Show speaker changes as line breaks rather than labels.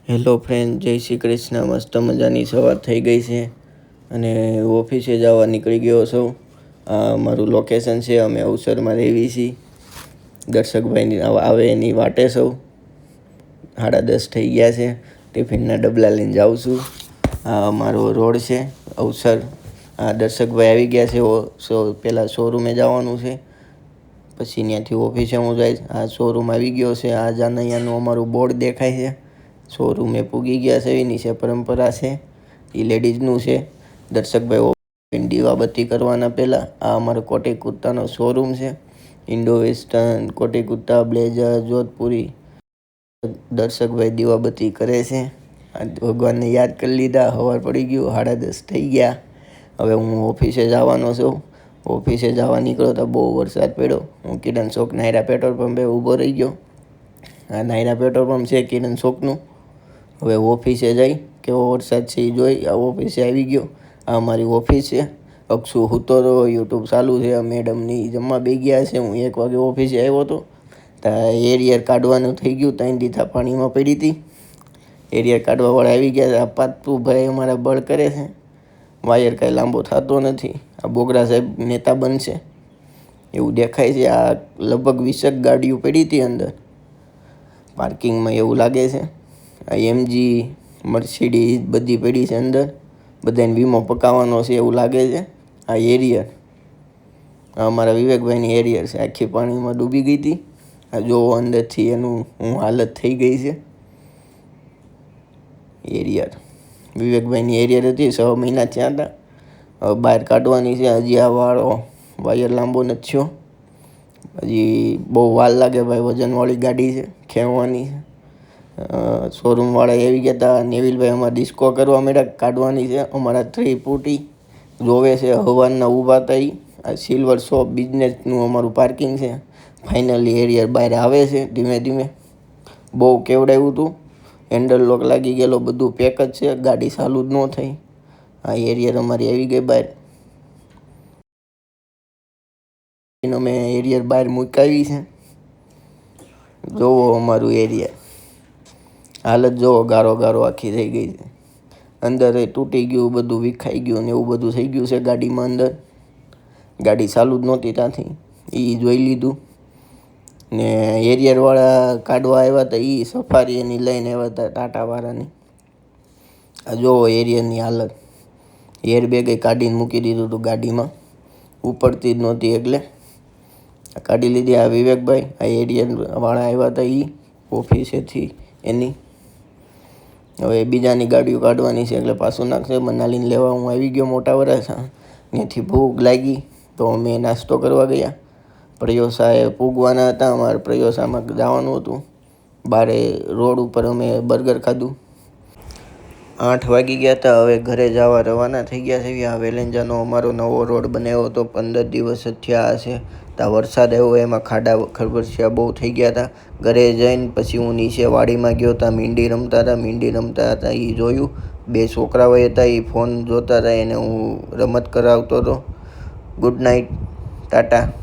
Hello friend, જય શ્રી કૃષ્ણ. મસ્ત મજાની સવાર થઈ ગઈ છે અને ઓફિસે જવા નીકળી ગયો છું. આ મારું લોકેશન છે. અમે અવસરમાં રહેવી છીએ. દર્શકભાઈ આવે એની વાટે સૌ 10:30 થઈ ગયા છે. ટિફિનના ડબલા લઈને જાઉં છું. આ મારો રોડ છે અવસર. આ દર્શકભાઈ આવી ગયા છે. પહેલાં શોરૂમે જવાનું છે, પછી ત્યાંથી ઓફિસે હું જઈશ. આ શોરૂમ આવી ગયો છે. આ જાનૈયાનું અમારું બોર્ડ દેખાય છે. શોરૂમે પૂગી ગયા છે. નીચે પરંપરા છે, એ લેડીઝનું છે. દર્શકભાઈ દીવાબત્તી કરવાના પહેલાં આ અમારો કોટી કુર્તાનો શોરૂમ છે. ઇન્ડો વેસ્ટર્ન, કોટી કુર્તા, બ્લેઝર, જોધપુરી. દર્શકભાઈ દીવાબત્તી કરે છે. આ ભગવાનને યાદ કરી લીધા. સવાર પડી ગયું, 10:30 થઈ ગયા. હવે હું ઓફિસે જવાનો છું. ઓફિસે જવા નીકળ્યો તો બહુ વરસાદ પડ્યો. હું કિરણ ચોક નાયરા પેટ્રોલ પંપે ઊભો રહી ગયો. આ નાયરા પેટ્રોલ પંપ છે કિરણ ચોકનું. હવે ઓફિસે જઈ કેવો વરસાદ છે એ જોઈ આ ઓફિસે આવી ગયો. આ અમારી ઓફિસ છે. અક્ષુ સૂતો હતો, યુટ્યુબ ચાલુ છે. મેડમની જમવા બે ગયા છે. હું 1 વાગે ઓફિસે આવ્યો હતો. ત્યાં એરિયર કાઢવાનું થઈ ગયું. 3 દીધા પાણીમાં પડી હતી. એરિયર કાઢવાવાળા આવી ગયા. આ પાતુભાઈ અમારા બળ કરે છે. વાયર કાંઈ લાંબો થતો નથી. આ બોગરા સાહેબ નેતા બનશે એવું દેખાય છે. આ લગભગ 20 ગાડીઓ પડી હતી અંદર પાર્કિંગમાં એવું લાગે છે. આ MG, મર્સિડીઝ બધી પડી છે અંદર. બધાને વીમો પકાવવાનો છે એવું લાગે છે. આ એરિયર અમારા વિવેકભાઈની એરિયર છે. આખી પાણીમાં ડૂબી ગઈ હતી. આ જોવો અંદરથી એનું હાલત થઈ ગઈ છે. એરિયર વિવેકભાઈની એરિયર હતી. 6 મહિના થયા હતા. હવે બહાર કાઢવાની છે. હજી આ વાયર લાંબો નથી થયો. હજી બહુ વાર લાગે ભાઈ. વજનવાળી ગાડી છે, ખેંચવાની છે. શોરૂમવાળા આવી ગયા હતા. નેવિલભાઈ અમારે ડિસ્કો કરવા માંડ્યા. કાઢવાની છે. અમારા 3 ફૂટી જોવે છે. હવારના ઊભા થઈ. આ સિલ્વર શોપ બિઝનેસનું અમારું પાર્કિંગ છે. ફાઇનલી એરિયર બહાર આવે છે ધીમે ધીમે. બહુ કેવડાવ્યું હતું. હેન્ડલ લોક લાગી ગયેલો. બધું પેક જ છે. ગાડી ચાલુ જ ન થઈ. આ એરિયર અમારી આવી ગઈ બહાર. અમે એરિયર બહાર મૂકાવી છે. જોવો અમારું એરિયર. હાલત જોવો, ગારો ગારો આખી થઈ ગઈ છે. અંદર તૂટી ગયું, બધું વિખાઈ ગયું ને એવું બધું થઈ ગયું છે ગાડીમાં અંદર. ગાડી ચાલુ જ નહોતી ત્યાંથી. એ જોઈ લીધું ને એરિયરવાળા કાઢવા આવ્યા હતા. એ સફારી એની લઈને આવ્યા હતા ટાટાવાળાની. આ જોવો એરિયરની હાલત. એરબેગ કાઢીને મૂકી દીધું હતું ગાડીમાં. ઉપડતી જ નહોતી એટલે કાઢી લીધી. આ વિવેકભાઈ આ એરિયરવાળા આવ્યા હતા એ ઓફિસેથી એની. હવે બીજાની ગાડીઓ કાઢવાની છે એટલે પાછું નાખશે. મનાલીને લેવા હું આવી ગયો મોટા વરાછા. ત્યાંથી ભૂખ લાગી તો અમે નાસ્તો કરવા ગયા. પ્રયોસાએ પૂગવાના હતા. અમારે પ્રયોસામાં જવાનું હતું. બારે રોડ ઉપર અમે બર્ગર ખાધું. 8 વાગી ગયા હતા. હવે ઘરે જવા રવાના થઈ ગયા છે. આ વેલેન્જાનો અમારો નવો રોડ બનાવ્યો હતો. 15 દિવસ જ થયા હશે. ત્યાં વરસાદ આવ્યો એમાં ખાડા ખરબચિયા બહુ થઈ ગયા હતા. ઘરે જઈને પછી હું નીચે વાડીમાં ગયો. ત્યાં મીંડી રમતા હતા. એ જોયું. 2 છોકરાઓ હતા. એ ફોન જોતા હતા. એને હું રમત કરાવતો હતો. Good night, Tata.